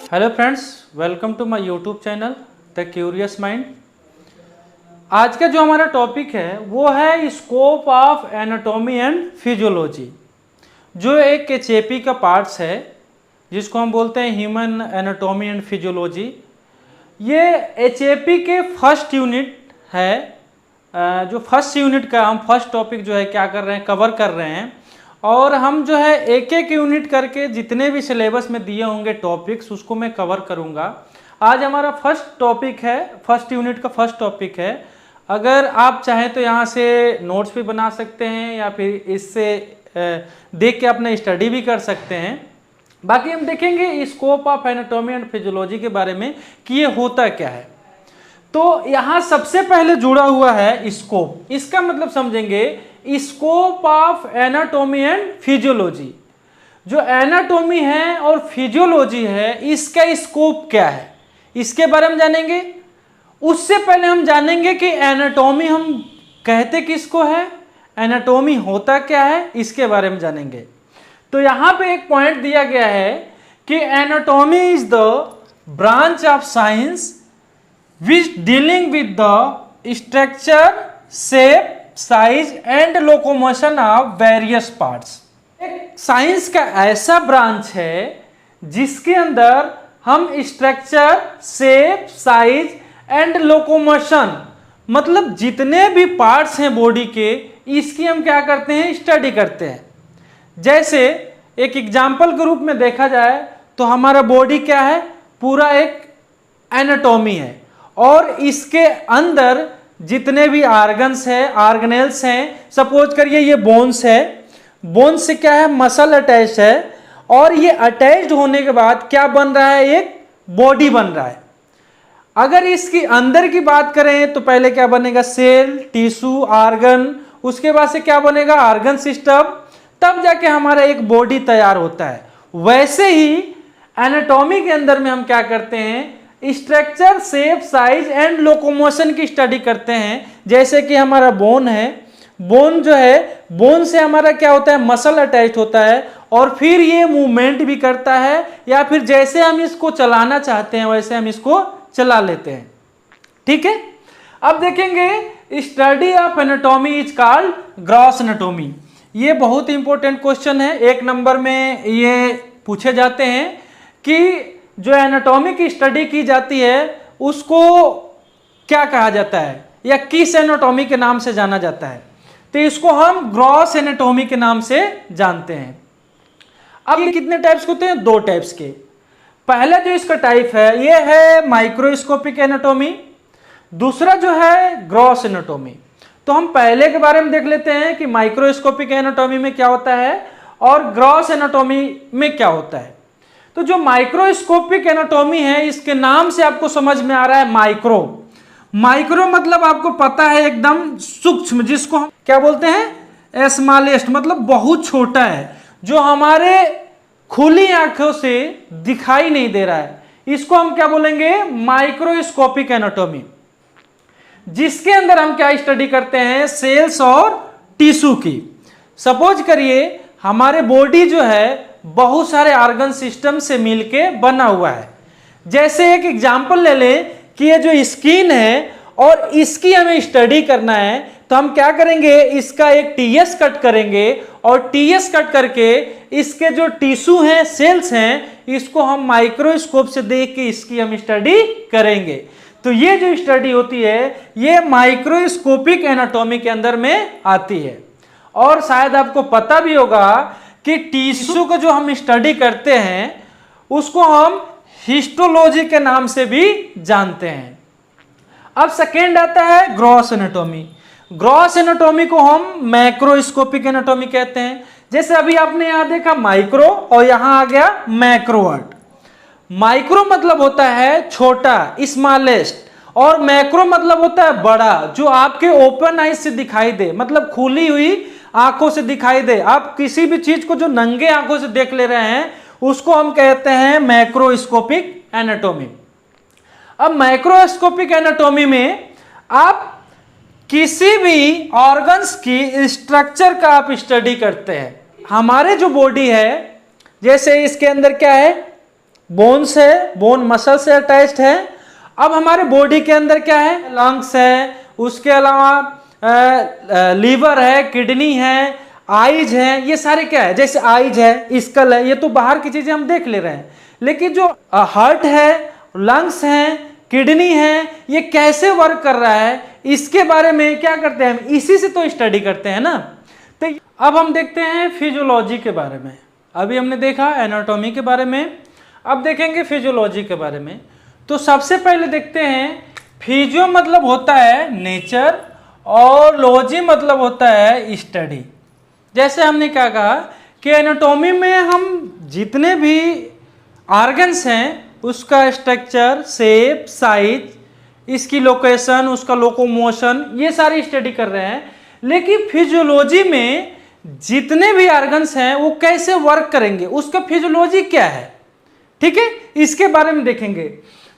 Hello friends, welcome to my YouTube channel the curious mind. आज का जो हमारा टॉपिक है वो है scope of anatomy and physiology, जो एक एचएपी का पार्ट्स है जिसको हम बोलते हैं ह्यूमन एनाटॉमी एंड फिजियोलॉजी। ये एचएपी के फर्स्ट यूनिट है। जो फर्स्ट यूनिट का हम फर्स्ट टॉपिक जो है क्या कर रहे हैं, कवर कर रहे हैं। और हम जो है एक एक यूनिट करके जितने भी सिलेबस में दिए होंगे टॉपिक्स उसको मैं कवर करूंगा। आज हमारा फर्स्ट टॉपिक है, फर्स्ट यूनिट का फर्स्ट टॉपिक है। अगर आप चाहें तो यहाँ से नोट्स भी बना सकते हैं या फिर इससे देख के अपना स्टडी भी कर सकते हैं। बाकी हम देखेंगे scope of anatomy and physiology के बारे में कि ये होता क्या है। तो यहाँ सबसे पहले जुड़ा हुआ है स्कोप। इसका मतलब समझेंगे scope of anatomy and physiology. जो एनाटॉमी है और फिजियोलॉजी है इसका स्कोप क्या है, इसके बारे में जानेंगे। उससे पहले हम जानेंगे कि एनाटॉमी हम कहते किसको है, एनाटॉमी होता क्या है, इसके बारे में जानेंगे। तो यहाँ पे एक पॉइंट दिया गया है कि anatomy is the branch of science which dealing with the structure, shape, size and locomotion of various parts. एक साइंस का ऐसा ब्रांच है जिसके अंदर हम structure, shape, size and locomotion मतलब जितने भी पार्ट्स हैं बॉडी के, इसकी हम क्या करते हैं, स्टडी करते हैं। जैसे एक एग्जाम्पल के रूप में देखा जाए तो हमारा बॉडी क्या है, पूरा एक एनाटॉमी है और इसके अंदर जितने भी आर्गन्स है, ऑर्गेनेल्स हैं। सपोज करिए ये बोन्स है, बोन्स से क्या है, मसल अटैच है और ये अटैच्ड होने के बाद क्या बन रहा है, एक बॉडी बन रहा है। अगर इसकी अंदर की बात करें तो पहले क्या बनेगा, सेल, टिश्यू, आर्गन, उसके बाद से क्या बनेगा, आर्गन सिस्टम, तब जाके हमारा एक बॉडी तैयार होता है। वैसे ही एनाटॉमी के अंदर में हम क्या करते हैं, structure, shape, size and locomotion की स्टडी करते हैं। जैसे कि हमारा बोन है, बोन जो है, बोन से हमारा क्या होता है, मसल अटैच होता है और फिर ये मूवमेंट भी करता है या फिर जैसे हम इसको चलाना चाहते हैं वैसे हम इसको चला लेते हैं। ठीक है, अब देखेंगे study of anatomy is called gross anatomy. ये बहुत इंपॉर्टेंट क्वेश्चन है, एक नंबर में ये पूछे जाते हैं कि जो एनाटॉमी की स्टडी की जाती है उसको क्या कहा जाता है या किस एनाटॉमी के नाम से जाना जाता है। तो इसको हम ग्रॉस एनाटॉमी के नाम से जानते हैं। अब ये कितने टाइप्स होते हैं, दो टाइप्स के। पहला जो इसका टाइप है ये है माइक्रोस्कोपिक एनाटॉमी, दूसरा जो है ग्रॉस एनाटॉमी। तो हम पहले के बारे में देख लेते हैं कि माइक्रोस्कोपिक एनाटॉमी में क्या होता है और ग्रॉस एनाटॉमी में क्या होता है। तो जो माइक्रोस्कोपिक एनाटॉमी है इसके नाम से आपको समझ में आ रहा है माइक्रो। माइक्रो मतलब आपको पता है एकदम सूक्ष्म, जिसको हम क्या बोलते हैं, स्मॉलेस्ट, मतलब बहुत छोटा है, जो हमारे खुली आंखों से दिखाई नहीं दे रहा है। इसको हम क्या बोलेंगे, माइक्रोस्कोपिक एनाटॉमी, जिसके अंदर हम क्या स्टडी करते हैं, सेल्स और टिश्यू की। सपोज करिए हमारे बॉडी जो है बहुत सारे ऑर्गन सिस्टम से मिलके बना हुआ है। जैसे एक एग्जांपल ले लें कि ये जो स्किन है और इसकी हमें स्टडी करना है तो हम क्या करेंगे, इसका एक टीएस कट करेंगे और टीएस कट करके इसके जो टिश्यू हैं, सेल्स हैं, इसको हम माइक्रोस्कोप से देख के इसकी हम स्टडी करेंगे। तो ये जो स्टडी होती है ये माइक्रोस्कोपिक एनाटॉमी के अंदर में आती है। और शायद आपको पता भी होगा कि टिश्यू को जो हम स्टडी करते हैं उसको हम हिस्टोलॉजी के नाम से भी जानते हैं। अब सेकेंड आता है ग्रॉस एनाटॉमी। ग्रॉस एनाटॉमी को हम मैक्रोस्कोपिक एनाटॉमी कहते हैं। जैसे अभी आपने यहां देखा माइक्रो और यहां आ गया मैक्रो वर्ड। माइक्रो मतलब होता है छोटा, स्मॉलेस्ट, और मैक्रो मतलब होता है बड़ा, जो आपके ओपन आइज से दिखाई दे, मतलब खुली हुई आंखों से दिखाई दे। आप किसी भी चीज को जो नंगे आंखों से देख ले रहे हैं उसको हम कहते हैं मैक्रोस्कोपिक एनाटॉमी। अब मैक्रोस्कोपिक एनाटॉमी में आप किसी भी ऑर्गन्स की स्ट्रक्चर का आप स्टडी करते हैं। हमारे जो बॉडी है, जैसे इसके अंदर क्या है, बोन्स है, बोन मसल से अटैच्ड है। अब हमारे बॉडी के अंदर क्या है, लंग्स है, उसके अलावा लीवर है, किडनी है, आईज है, ये सारे क्या है, जैसे आईज है, स्कल है, ये तो बाहर की चीजें हम देख ले रहे हैं, लेकिन जो हार्ट है, लंग्स हैं, किडनी है, ये कैसे वर्क कर रहा है, इसके बारे में क्या करते हैं हम, इसी से तो स्टडी करते हैं ना। तो अब हम देखते हैं फिजियोलॉजी के बारे में। अभी हमने देखा एनाटॉमी के बारे में, अब देखेंगे फिजियोलॉजी के बारे में। तो सबसे पहले देखते हैं, फिजियो मतलब होता है नेचर और लॉजी मतलब होता है स्टडी। जैसे हमने क्या कहा कि एनाटॉमी में हम जितने भी ऑर्गन्स हैं उसका स्ट्रक्चर, शेप, साइज, इसकी लोकेशन, उसका लोकोमोशन, ये सारी स्टडी कर रहे हैं। लेकिन फिजियोलॉजी में जितने भी ऑर्गन्स हैं वो कैसे वर्क करेंगे, उसका फिजियोलॉजी क्या है, ठीक है, इसके बारे में देखेंगे।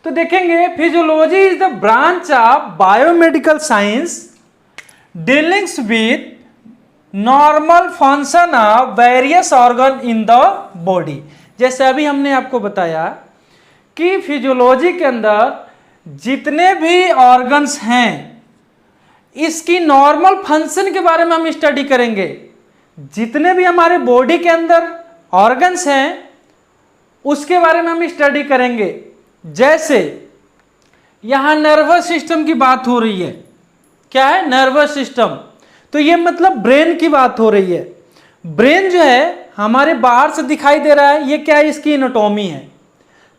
तो देखेंगे physiology is the branch of biomedical science dealings with normal function of various organ in the body. जैसे अभी हमने आपको बताया कि फिजियोलॉजी के अंदर जितने भी ऑर्गन्स हैं इसकी नॉर्मल फंक्शन के बारे में हम स्टडी करेंगे। जितने भी हमारे बॉडी के अंदर ऑर्गन्स हैं उसके बारे में हम स्टडी करेंगे। जैसे यहां नर्वस सिस्टम की बात हो रही है, क्या है, नर्वस सिस्टम, तो ये मतलब ब्रेन की बात हो रही है। ब्रेन जो है हमारे बाहर से दिखाई दे रहा है, ये क्या है, इसकी एनाटॉमी है,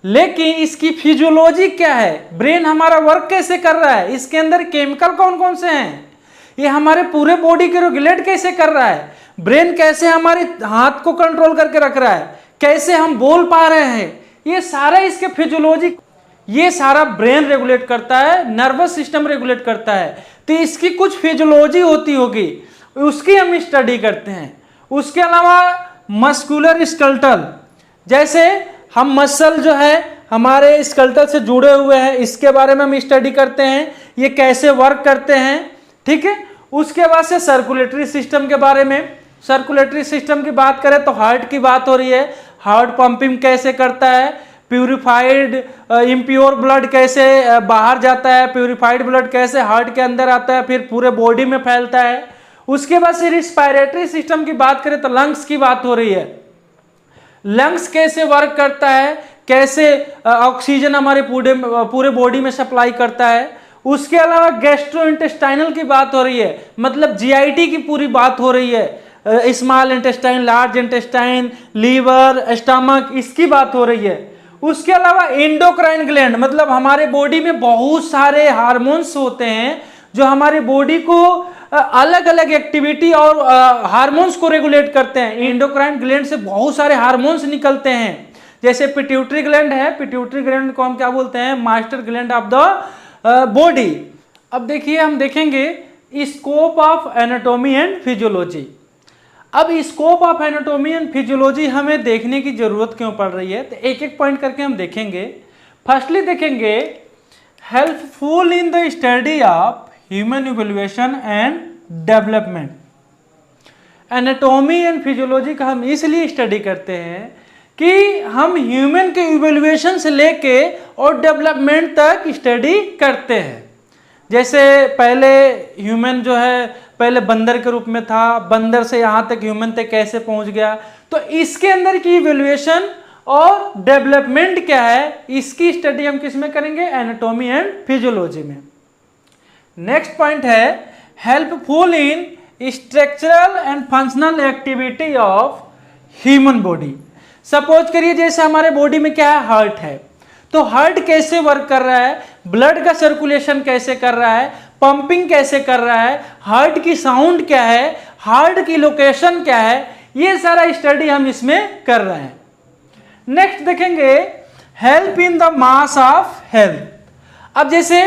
लेकिन इसकी फिजियोलॉजी क्या है, ब्रेन हमारा वर्क कैसे कर रहा है, इसके अंदर केमिकल कौन कौन से हैं, ये हमारे पूरे बॉडी को रेगुलेट कैसे कर रहा है, ब्रेन कैसे हमारे हाथ को कंट्रोल करके रख रहा है, कैसे हम बोल पा रहे हैं, ये सारा इसके फिजियोलॉजी, ये सारा ब्रेन रेगुलेट करता है, नर्वस सिस्टम रेगुलेट करता है। तो इसकी कुछ फिजियोलॉजी होती होगी, उसकी हम स्टडी करते हैं। उसके अलावा मस्कुलर स्केलेटल, जैसे हम मसल जो है हमारे स्केलेटल से जुड़े हुए हैं, इसके बारे में हम स्टडी करते हैं, ये कैसे वर्क करते हैं, ठीक है। उसके बाद से सर्कुलेटरी सिस्टम के बारे में, सर्कुलेटरी सिस्टम की बात करें तो हार्ट की बात हो रही है, हार्ट पंपिंग कैसे करता है, प्यूरिफाइड इम्प्योर ब्लड कैसे बाहर जाता है, प्यूरिफाइड ब्लड कैसे हार्ट के अंदर आता है, फिर पूरे बॉडी में फैलता है। उसके बाद से रिस्पायरेटरी सिस्टम की बात करें तो लंग्स की बात हो रही है, लंग्स कैसे वर्क करता है, कैसे ऑक्सीजन हमारे पूरे बॉडी में सप्लाई करता है। उसके अलावा गैस्ट्रोइंटेस्टाइनल की बात हो रही है, मतलब जीआईटी की पूरी बात हो रही है, small intestine, large intestine, liver, stomach, इसकी बात हो रही है। उसके अलावा एंडोक्राइन ग्लैंड, मतलब हमारे बॉडी में बहुत सारे हार्मोन्स होते हैं जो हमारी बॉडी को अलग अलग एक्टिविटी और हार्मोन्स को रेगुलेट करते हैं। एंडोक्राइन ग्लैंड से बहुत सारे हार्मोन्स निकलते हैं, जैसे पिट्यूटरी ग्लैंड है, पिट्यूटरी ग्लैंड को हम क्या बोलते हैं, master gland of the body. अब देखिए हम देखेंगे scope of anatomy and physiology. अब scope of anatomy and physiology हमें देखने की जरूरत क्यों पड़ रही है, तो एक एक पॉइंट करके हम देखेंगे। फर्स्टली देखेंगे helpful in the study of human evolution and development. Anatomy and physiology का हम इसलिए स्टडी करते हैं कि हम ह्यूमन के इवोल्यूशन से लेके और डेवलपमेंट तक स्टडी करते हैं। जैसे पहले ह्यूमन जो है पहले बंदर के रूप में था, बंदर से यहाँ तक ह्यूमन तक कैसे पहुँच गया, तो इसके अंदर की इवोल्यूशन और डेवलपमेंट क्या है, इसकी स्टडी हम किस में करेंगे, एनाटॉमी एंड फिजियोलॉजी में। नेक्स्ट पॉइंट है helpful in structural and functional activity of human body. Suppose करिए जैसे हमारे बॉडी में क्या है, हार्ट है, तो हार्ट कैसे वर्क कर रहा है, ब्लड का सर्कुलेशन कैसे कर रहा है, पंपिंग कैसे कर रहा है, हार्ट की साउंड क्या है, हार्ट की लोकेशन क्या है, ये सारा स्टडी हम इसमें कर रहे हैं। नेक्स्ट देखेंगे help in the mass of health. अब जैसे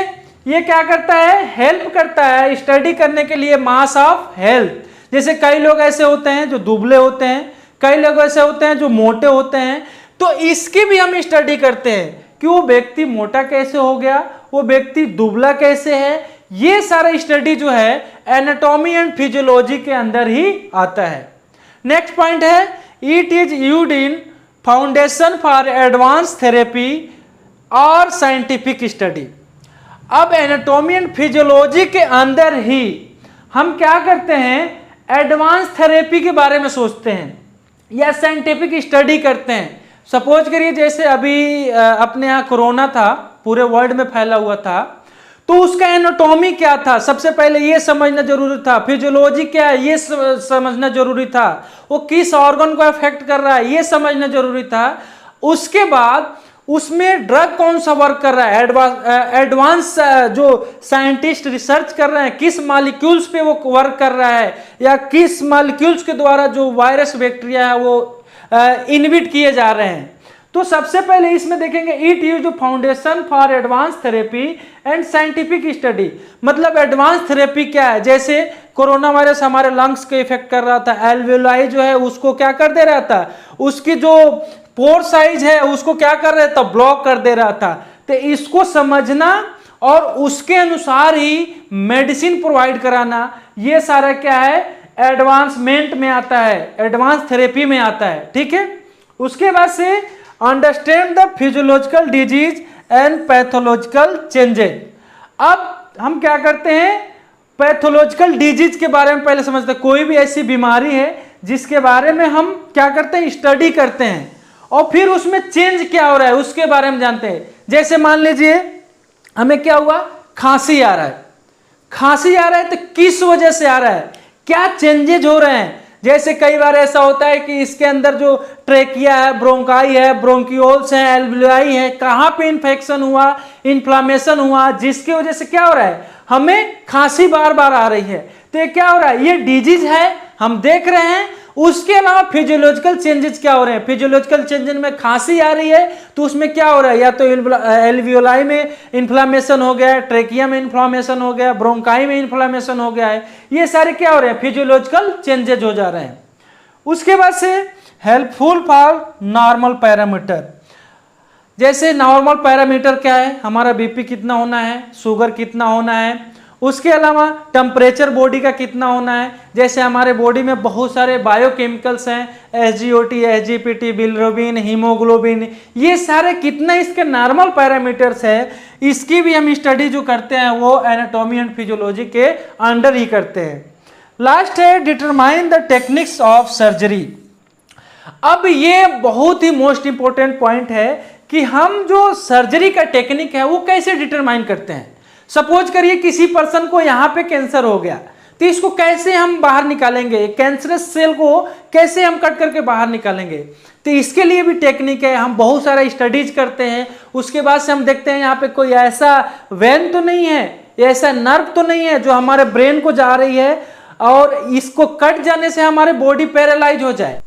ये क्या करता है, हेल्प करता है स्टडी करने के लिए मास ऑफ हेल्थ। जैसे कई लोग ऐसे होते हैं जो दुबले होते हैं, कई लोग ऐसे होते हैं जो मोटे होते हैं, तो इसकी भी हम स्टडी करते हैं कि वो व्यक्ति मोटा कैसे हो गया, वो व्यक्ति दुबला कैसे है। ये सारा स्टडी जो है एनाटॉमी एंड फिजियोलॉजी के अंदर ही आता है। नेक्स्ट पॉइंट है it is used in foundation for advance therapy और साइंटिफिक स्टडी। अब एनाटॉमी एंड फिजियोलॉजी के अंदर ही हम क्या करते हैं, एडवांस थेरेपी के बारे में सोचते हैं या साइंटिफिक स्टडी करते हैं। सपोज करिए जैसे अभी अपने यहाँ कोरोना था, पूरे वर्ल्ड में फैला हुआ था, तो उसका एनाटॉमी क्या था, सबसे पहले ये समझना जरूरी था। फिजियोलॉजी क्या है ये समझना जरूरी था। वो किस ऑर्गन को अफेक्ट कर रहा है ये समझना जरूरी था। उसके बाद उसमें ड्रग कौन सा वर्क कर रहा है, एडवांस जो साइंटिस्ट रिसर्च कर रहे हैं किस मॉलिक्यूल्स पे वो वर्क कर रहा है, या किस मॉलिक्यूल्स के द्वारा जो वायरस बैक्टीरिया है वो इनहिबिट किए जा रहे हैं। तो सबसे पहले इसमें देखेंगे it use foundation for advance therapy and scientific study. मतलब एडवांस थेरेपी क्या है, जैसे कोरोना वायरस हमारे लंग्स को इफेक्ट कर रहा था, एल्वेलाई जो है उसको क्या कर दे रहा था, उसकी जो पोर साइज है उसको क्या कर रहा था, ब्लॉक कर दे रहा था। तो इसको समझना और उसके अनुसार ही मेडिसिन प्रोवाइड कराना, ये सारा क्या है, एडवांसमेंट में आता है, एडवांस थेरेपी में आता है। ठीक है, उसके बाद से understand the physiological disease and pathological changes. अब हम क्या करते हैं, पैथोलॉजिकल डिजीज के बारे में पहले समझते हैं। कोई भी ऐसी बीमारी है जिसके बारे में हम क्या करते हैं, स्टडी करते हैं, और फिर उसमें चेंज क्या हो रहा है उसके बारे में जानते हैं। जैसे मान लीजिए हमें क्या हुआ, खांसी आ रहा है, खांसी आ रहा है तो किस वजह से आ रहा है, क्या चेंजेज हो रहे हैं। जैसे कई बार ऐसा होता है कि इसके अंदर जो ट्रेकिया है, ब्रोंकाई है, ब्रोंकियोल्स है, एल्वियोलाई है, कहाँ पे इन्फेक्शन हुआ, इन्फ्लामेशन हुआ, जिसकी वजह से क्या हो रहा है, हमें खांसी बार बार आ रही है। तो ये क्या हो रहा है, ये डिजीज है, हम देख रहे हैं। उसके अलावा फिजियोलॉजिकल चेंजेस क्या हो रहे हैं, फिजियोलॉजिकल चेंजेस में खांसी आ रही है तो उसमें क्या हो रहा है, या तो एल्वियोलाई में इन्फ्लामेशन हो गया है, ट्रेकिया में इन्फ्लामेशन हो गया, ब्रोंकाई में इन्फ्लामेशन हो गया है, ये सारे क्या हो रहे हैं, फिजियोलॉजिकल चेंजेस हो जा रहे हैं। उसके बाद से हेल्पफुल फॉर नॉर्मल पैरामीटर। जैसे नॉर्मल पैरामीटर क्या है, हमारा बीपी कितना होना है, शुगर कितना होना है, उसके अलावा टेम्परेचर बॉडी का कितना होना है। जैसे हमारे बॉडी में बहुत सारे बायोकेमिकल्स हैं, एसजीओटी, एसजीपीटी, बिलिरुबिन, हीमोग्लोबिन, ये सारे कितना इसके नॉर्मल पैरामीटर्स है, इसकी भी हम स्टडी जो करते हैं वो एनाटॉमी एंड फिजियोलॉजी के अंडर ही करते हैं। लास्ट है determine the techniques of surgery. अब ये बहुत ही मोस्ट इंपॉर्टेंट पॉइंट है कि हम जो सर्जरी का टेक्निक है वो कैसे डिटरमाइन करते हैं। सपोज करिए किसी पर्सन को यहाँ पे कैंसर हो गया, तो इसको कैसे हम बाहर निकालेंगे, कैंसरस सेल को कैसे हम कट करके बाहर निकालेंगे। तो इसके लिए भी टेक्निक है, हम बहुत सारा स्टडीज करते हैं। उसके बाद से हम देखते हैं यहाँ पे कोई ऐसा वेन तो नहीं है, ऐसा नर्व तो नहीं है जो हमारे ब्रेन को जा रही है और इसको कट जाने से हमारे बॉडी पैरालाइज हो जाए।